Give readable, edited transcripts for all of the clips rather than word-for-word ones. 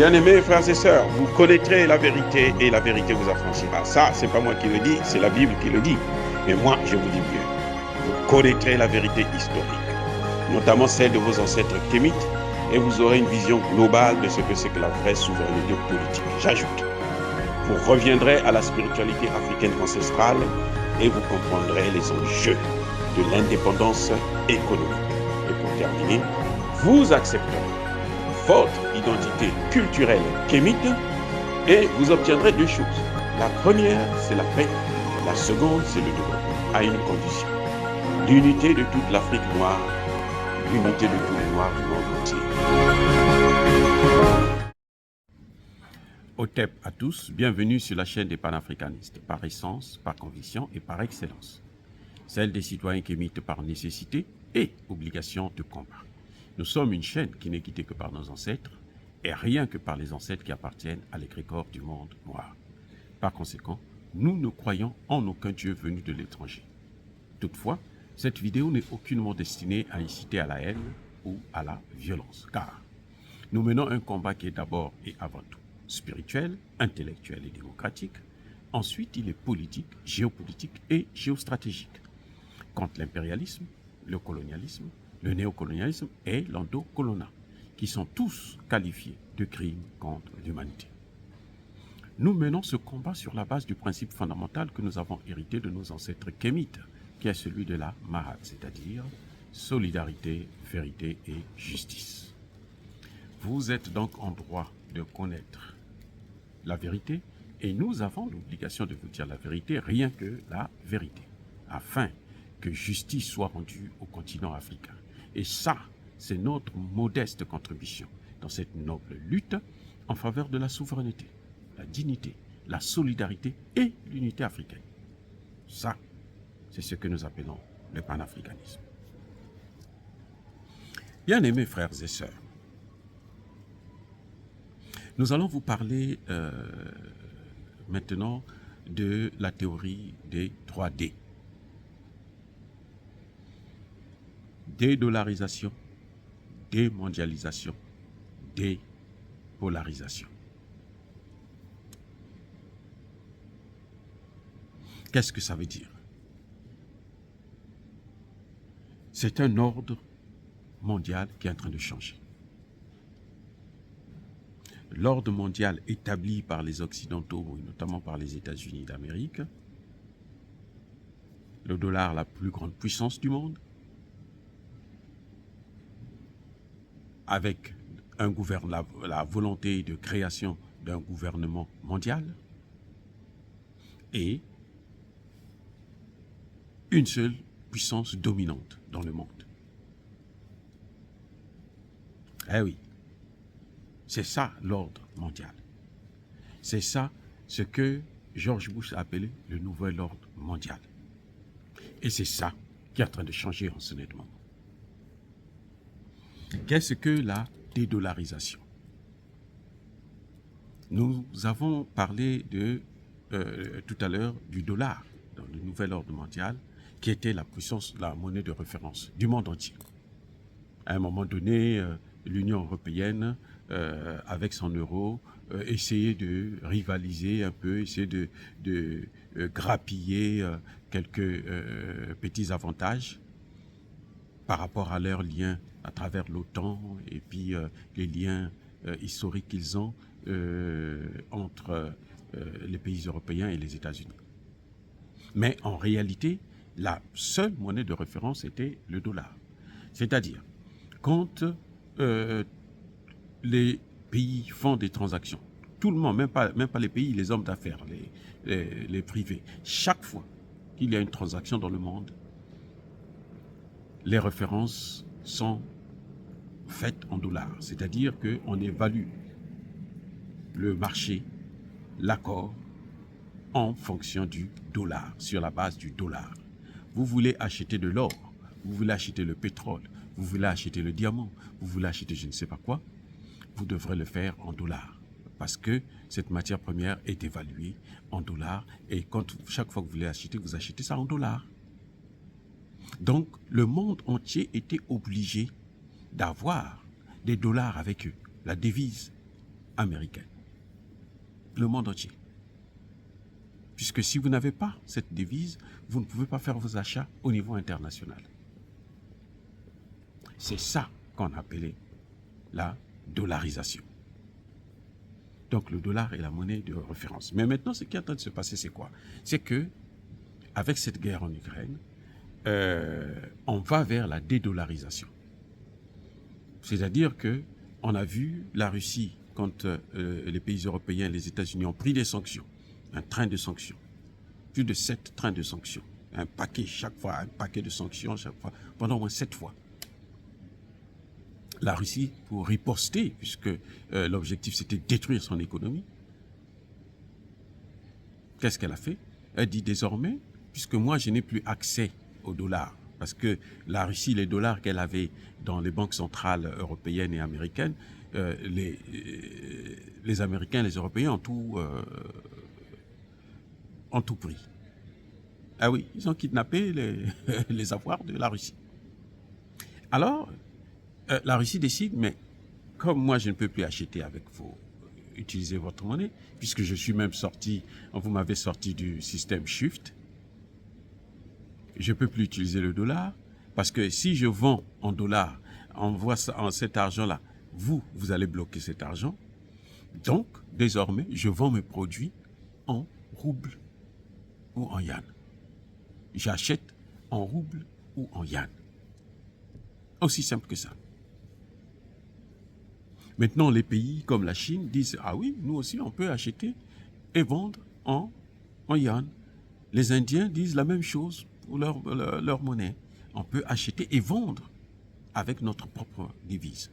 Bien-aimés frères et sœurs, vous connaîtrez la vérité et la vérité vous affranchira. Ça, c'est pas moi qui le dis, c'est la Bible qui le dit. Mais moi, je vous dis mieux. Vous connaîtrez la vérité historique, notamment celle de vos ancêtres kémites, et vous aurez une vision globale de ce que c'est que la vraie souveraineté politique. J'ajoute, vous reviendrez à la spiritualité africaine ancestrale et vous comprendrez les enjeux de l'indépendance économique. Et pour terminer, vous accepterez votre identité culturelle kémite et vous obtiendrez deux choses. La première, c'est la paix. La seconde, c'est le développement, à une condition. L'unité de toute l'Afrique noire, l'unité de tous les Noirs du monde entier. Otep à tous, bienvenue sur la chaîne des panafricanistes, par essence, par conviction et par excellence. Celle des citoyens kémites par nécessité et obligation de combat. Nous sommes une chaîne qui n'est quittée que par nos ancêtres et rien que par les ancêtres qui appartiennent à l'égrégore du monde noir. Par conséquent, nous ne croyons en aucun Dieu venu de l'étranger. Toutefois, cette vidéo n'est aucunement destinée à inciter à la haine ou à la violence, car nous menons un combat qui est d'abord et avant tout spirituel, intellectuel et démocratique. Ensuite, il est politique, géopolitique et géostratégique. Contre l'impérialisme, le colonialisme, le néocolonialisme et l'endocolonat, qui sont tous qualifiés de crimes contre l'humanité. Nous menons ce combat sur la base du principe fondamental que nous avons hérité de nos ancêtres kémites, qui est celui de la Mahat, c'est-à-dire solidarité, vérité et justice. Vous êtes donc en droit de connaître la vérité et nous avons l'obligation de vous dire la vérité, rien que la vérité, afin que justice soit rendue au continent africain. Et ça, c'est notre modeste contribution dans cette noble lutte en faveur de la souveraineté, la dignité, la solidarité et l'unité africaine. Ça, c'est ce que nous appelons le panafricanisme. Bien-aimés frères et sœurs, nous allons vous parler maintenant de la théorie des 3D. Dédollarisation, démondialisation, dépolarisation. Qu'est-ce que ça veut dire? C'est un ordre mondial qui est en train de changer. L'ordre mondial établi par les Occidentaux, et notamment par les États-Unis d'Amérique, le dollar, la plus grande puissance du monde, avec la volonté de création d'un gouvernement mondial et une seule puissance dominante dans le monde. Eh oui, c'est ça l'ordre mondial. C'est ça ce que George Bush a appelé le nouvel ordre mondial. Et c'est ça qui est en train de changer en ce moment. Qu'est-ce que la dédollarisation? Nous avons parlé tout à l'heure du dollar dans le nouvel ordre mondial qui était la puissance, la monnaie de référence du monde entier. À un moment donné, l'Union européenne, avec son euro, essayait de rivaliser un peu, essayait de grappiller quelques petits avantages par rapport à leurs liens à travers l'OTAN et puis les liens historiques qu'ils ont entre les pays européens et les États-Unis. Mais en réalité, la seule monnaie de référence était le dollar. C'est-à-dire, quand les pays font des transactions, tout le monde, même pas les pays, les hommes d'affaires, les privés, chaque fois qu'il y a une transaction dans le monde, les références sont faites en dollars. C'est-à-dire qu'on évalue le marché, l'accord, en fonction du dollar, sur la base du dollar. Vous voulez acheter de l'or, vous voulez acheter le pétrole, vous voulez acheter le diamant, vous voulez acheter je ne sais pas quoi, vous devrez le faire en dollars. Parce que cette matière première est évaluée en dollars et chaque fois que vous voulez acheter, vous achetez ça en dollars. Donc, le monde entier était obligé d'avoir des dollars avec eux, la devise américaine. Le monde entier. Puisque si vous n'avez pas cette devise, vous ne pouvez pas faire vos achats au niveau international. C'est ça qu'on appelait la dollarisation. Donc le dollar est la monnaie de référence. Mais maintenant, ce qui est en train de se passer, c'est quoi? C'est que, avec cette guerre en Ukraine, on va vers la dédollarisation. C'est-à-dire que on a vu la Russie, quand les pays européens et les États-Unis ont pris des sanctions, un train de sanctions, plus de 7 trains de sanctions, un paquet chaque fois, un paquet de sanctions chaque fois, pendant au moins 7 fois. La Russie, pour riposter, puisque l'objectif c'était de détruire son économie, qu'est-ce qu'elle a fait? Elle dit désormais, puisque moi je n'ai plus accès au dollar, parce que la Russie, les dollars qu'elle avait dans les banques centrales européennes et américaines, les Américains et les Européens ont tout pris. Ah oui, ils ont kidnappé les avoirs de la Russie. Alors, la Russie décide, mais comme moi je ne peux plus acheter avec utiliser votre monnaie, puisque je suis même sorti, vous m'avez sorti du système SWIFT, je ne peux plus utiliser le dollar, parce que si je vends en dollars, envoie cet argent-là, vous allez bloquer cet argent. Donc, désormais, je vends mes produits en roubles ou en yuan. J'achète en roubles ou en yuan. Aussi simple que ça. Maintenant, les pays comme la Chine disent « Ah oui, nous aussi, on peut acheter et vendre en yuan ». Les Indiens disent la même chose pour leur monnaie. On peut acheter et vendre avec notre propre devise.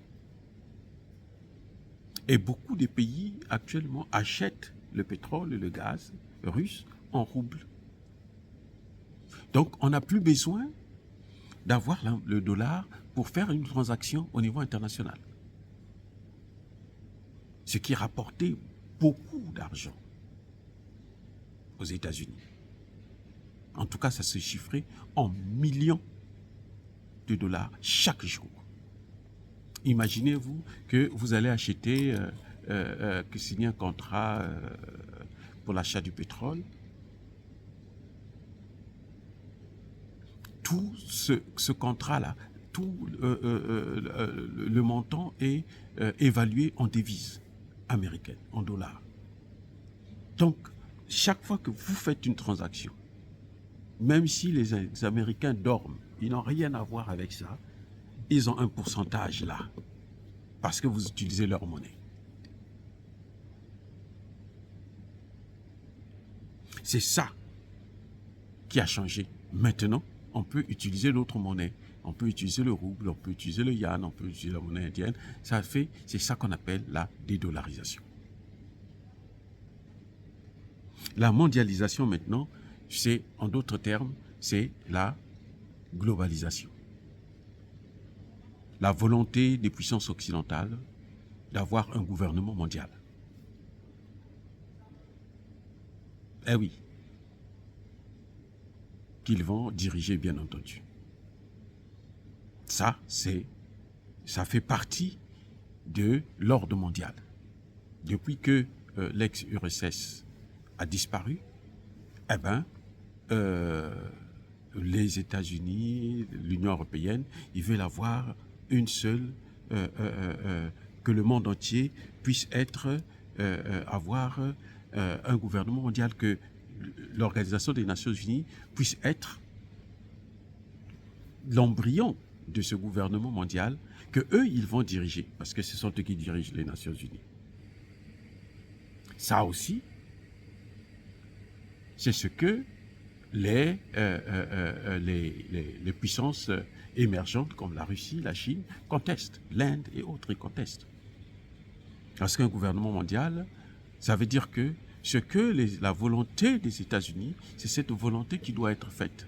Et beaucoup de pays actuellement achètent le pétrole et le gaz russe en roubles. Donc, on n'a plus besoin d'avoir le dollar pour faire une transaction au niveau international. Ce qui rapportait beaucoup d'argent aux États-Unis. En tout cas, ça se chiffrait en millions de dollars chaque jour. Imaginez-vous que vous allez acheter, que signer un contrat pour l'achat du pétrole. Tout ce contrat-là, tout le montant est évalué en devises américaines, en dollars. Donc, chaque fois que vous faites une transaction, même si les Américains dorment, ils n'ont rien à voir avec ça, ils ont un pourcentage là, parce que vous utilisez leur monnaie. C'est ça qui a changé. Maintenant, on peut utiliser l'autre monnaie. On peut utiliser le rouble, on peut utiliser le yuan, on peut utiliser la monnaie indienne. C'est ça qu'on appelle la dédollarisation. La mondialisation maintenant, c'est, en d'autres termes, c'est la globalisation. La volonté des puissances occidentales d'avoir un gouvernement mondial. Eh oui, qu'ils vont diriger, bien entendu. Ça fait partie de l'ordre mondial. Depuis que l'ex-URSS a disparu, eh ben, les États-Unis, l'Union européenne, ils veulent avoir une seule, que le monde entier puisse avoir un gouvernement mondial, que l'Organisation des Nations Unies puisse être l'embryon de ce gouvernement mondial que eux, ils vont diriger, parce que ce sont eux qui dirigent les Nations Unies. Ça aussi, c'est ce que les puissances émergentes comme la Russie, la Chine contestent, l'Inde et autres contestent. Parce qu'un gouvernement mondial, ça veut dire que la volonté des États-Unis, c'est cette volonté qui doit être faite.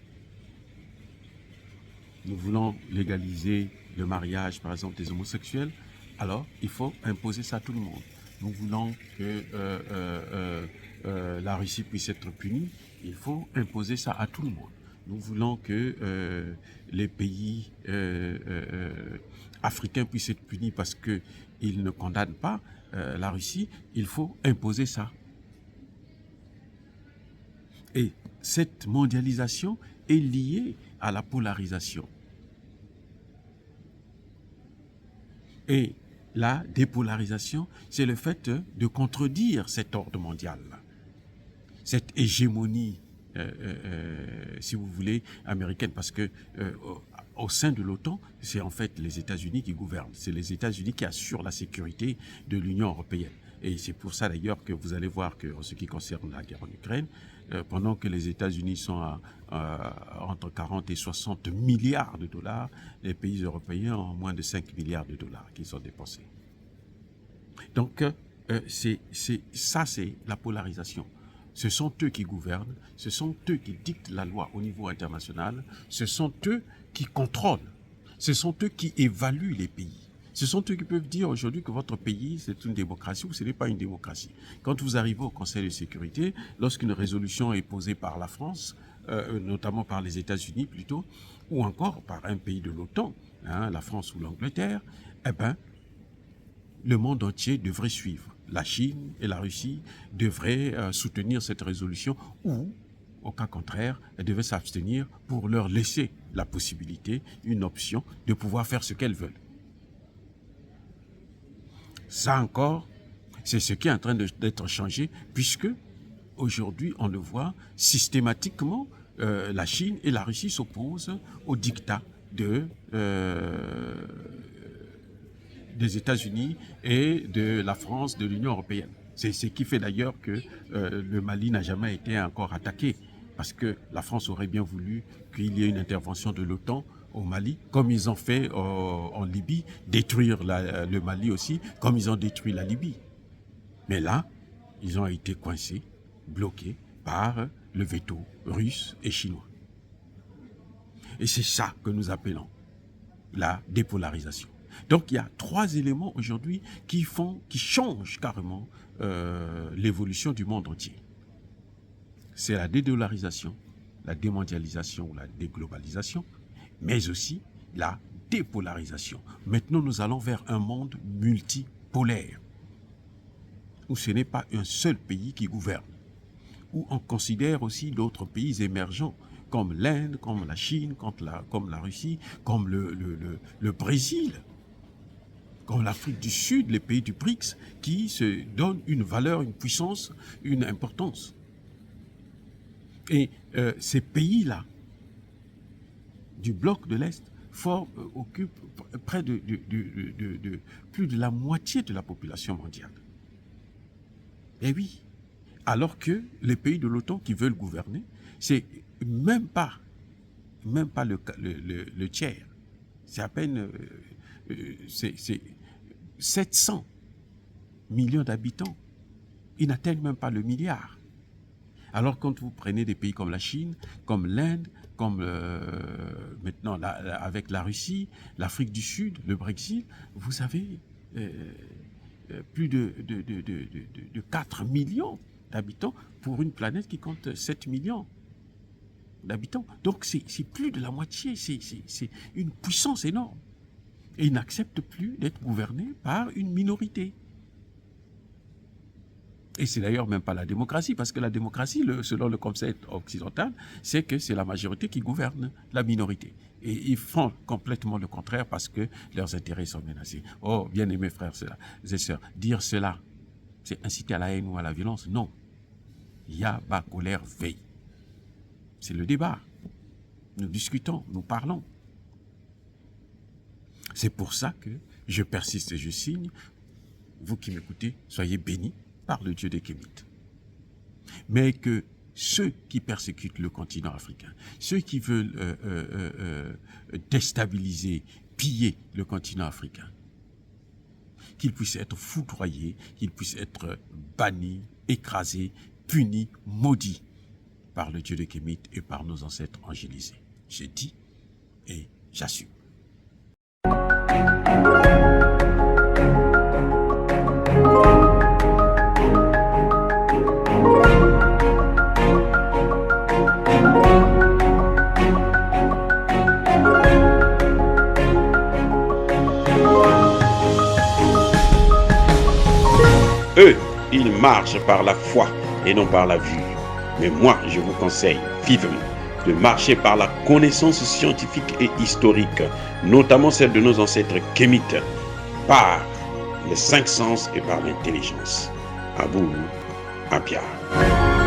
Nous voulons légaliser le mariage, par exemple, des homosexuels, alors il faut imposer ça à tout le monde. Nous voulons que la Russie puisse être punie, il faut imposer ça à tout le monde. Nous voulons que les pays africain puisse être puni parce qu'il ne condamne pas la Russie, il faut imposer ça. Et cette mondialisation est liée à la polarisation. Et la dépolarisation, c'est le fait de contredire cet ordre mondial, cette hégémonie, si vous voulez, américaine, parce que au sein de l'OTAN, c'est en fait les États-Unis qui gouvernent. C'est les États-Unis qui assurent la sécurité de l'Union européenne. Et c'est pour ça d'ailleurs que vous allez voir qu'en ce qui concerne la guerre en Ukraine, pendant que les États-Unis sont entre 40 et 60 milliards de dollars, les pays européens ont moins de 5 milliards de dollars qui sont dépensés. Donc, c'est la polarisation. Ce sont eux qui gouvernent, ce sont eux qui dictent la loi au niveau international, ce sont eux qui contrôlent, ce sont eux qui évaluent les pays. Ce sont eux qui peuvent dire aujourd'hui que votre pays, c'est une démocratie ou ce n'est pas une démocratie. Quand vous arrivez au Conseil de sécurité, lorsqu'une résolution est posée par la France, notamment par les États-Unis plutôt, ou encore par un pays de l'OTAN, la France ou l'Angleterre, eh bien, le monde entier devrait suivre. La Chine et la Russie devraient soutenir cette résolution ou, au cas contraire, elles devaient s'abstenir pour leur laisser la possibilité, une option, de pouvoir faire ce qu'elles veulent. Ça encore, c'est ce qui est en train d'être changé, puisque aujourd'hui, on le voit, systématiquement, la Chine et la Russie s'opposent au diktat des États-Unis et de la France, de l'Union européenne. C'est ce qui fait d'ailleurs que le Mali n'a jamais été encore attaqué, parce que la France aurait bien voulu qu'il y ait une intervention de l'OTAN au Mali, comme ils ont fait en Libye, détruire le Mali aussi, comme ils ont détruit la Libye. Mais là, ils ont été coincés, bloqués par le veto russe et chinois. Et c'est ça que nous appelons la dépolarisation. Donc il y a 3 éléments aujourd'hui qui changent carrément l'évolution du monde entier. C'est la dédollarisation, la démondialisation ou la déglobalisation, mais aussi la dépolarisation. Maintenant, nous allons vers un monde multipolaire, où ce n'est pas un seul pays qui gouverne, où on considère aussi d'autres pays émergents, comme l'Inde, comme la Chine, comme la Russie, comme le Brésil, comme l'Afrique du Sud, les pays du BRICS, qui se donnent une valeur, une puissance, une importance. Et ces pays-là, du bloc de l'Est, occupent près de plus de la moitié de la population mondiale. Et oui, alors que les pays de l'OTAN qui veulent gouverner, c'est même pas le tiers. C'est à peine 700 millions d'habitants. Ils n'atteignent même pas le milliard. Alors quand vous prenez des pays comme la Chine, comme l'Inde, comme maintenant avec la Russie, l'Afrique du Sud, le Brésil, vous avez plus de 4 millions d'habitants pour une planète qui compte 7 millions d'habitants. Donc c'est plus de la moitié, c'est une puissance énorme. Et ils n'acceptent plus d'être gouvernés par une minorité. Et c'est d'ailleurs même pas la démocratie, parce que la démocratie, selon le concept occidental, c'est que c'est la majorité qui gouverne la minorité. Et ils font complètement le contraire parce que leurs intérêts sont menacés. Oh, bien-aimés frères et sœurs, dire cela, c'est inciter à la haine ou à la violence? Non. Yaba, colère, veille. C'est le débat. Nous discutons, nous parlons. C'est pour ça que je persiste et je signe. Vous qui m'écoutez, soyez bénis par le Dieu des Kémites. Mais que ceux qui persécutent le continent africain, ceux qui veulent déstabiliser, piller le continent africain, qu'ils puissent être foudroyés, qu'ils puissent être bannis, écrasés, punis, maudits par le Dieu des Kémites et par nos ancêtres angélisés. J'ai dit et j'assume. Eux, ils marchent par la foi et non par la vue. Mais moi, je vous conseille vivement de marcher par la connaissance scientifique et historique, notamment celle de nos ancêtres kémites, par les 5 sens et par l'intelligence. À vous, à Pierre.